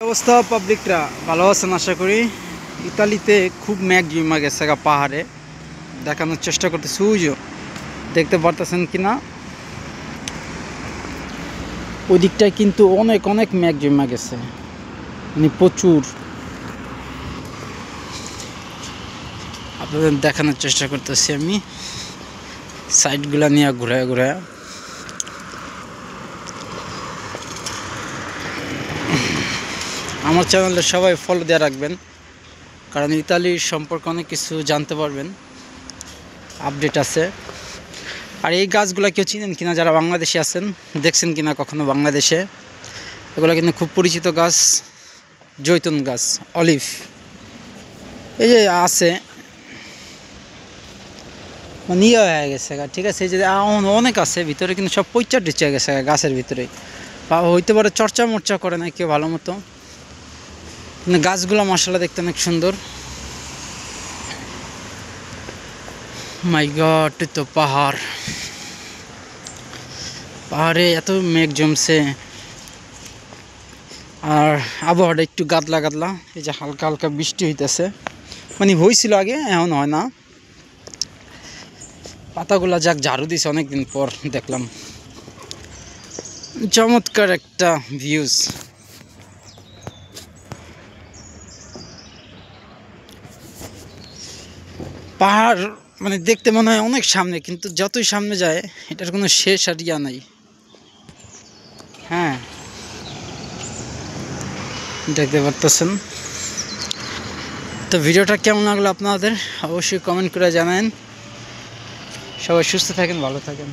অবস্থা পাবলিকরা ভালো আছেন আশা করি। ইতালিতে খুব ম্যাঘ জমা গেছে পাহাড়ে, দেখানোর চেষ্টা করতেছি। ওইজো দেখতে পারতেছেন কিনা, ওই দিকটায় কিন্তু অনেক অনেক ম্যাঘ জমা গেছে, মানে প্রচুর। আপনাদের দেখানোর চেষ্টা করতেছি আমি সাইডগুলা নিয়ে ঘুরায় ঘুরায়। আমার চ্যানেলে সবাই ফলো দিয়ে রাখবেন, কারণ ইতালির সম্পর্কে অনেক কিছু জানতে পারবেন, আপডেট আছে। আর এই গাছগুলো কেউ চিনেন কিনা, যারা বাংলাদেশে আছেন, দেখছেন কিনা কখনো বাংলাদেশে? এগুলো কিন্তু খুব পরিচিত গাছ, জৈতুন গাছ, অলিভ। এই যে আছে নিয়ে হয়ে গেছে, ঠিক আছে। এই যে অনেক আছে ভিতরে, কিন্তু সব পৈচা টিচা গেছে গাছের ভিতরে। হইতে পারে চর্চা মর্চা করে না কেউ ভালো মতো, কিন্তু গাছগুলো মাশাআল্লাহ দেখতে অনেক সুন্দর। মাই গড, তো পাহাড়, পাহাড়ে এত মেঘ জমছে, আর আবহাওয়াটা একটু গাদলা গাদলা। এই যে হালকা হালকা বৃষ্টি হইতেছে, মানে হয়েছিল আগে, এখন হয় না। পাতাগুলা যাক ঝাড়ু দিছে অনেকদিন পর, দেখলাম। চমৎকার একটা ভিউজ। পাহাড় মানে দেখতে মনে হয় অনেক সামনে, কিন্তু যতই সামনে যায় এটার কোনো শেষ আর ইয়া নাই। হ্যাঁ, দেখতে পারতেছেন। তো ভিডিওটা কেমন লাগলো আপনাদের অবশ্যই কমেন্ট করে জানান। সবাই সুস্থ থাকেন, ভালো থাকেন।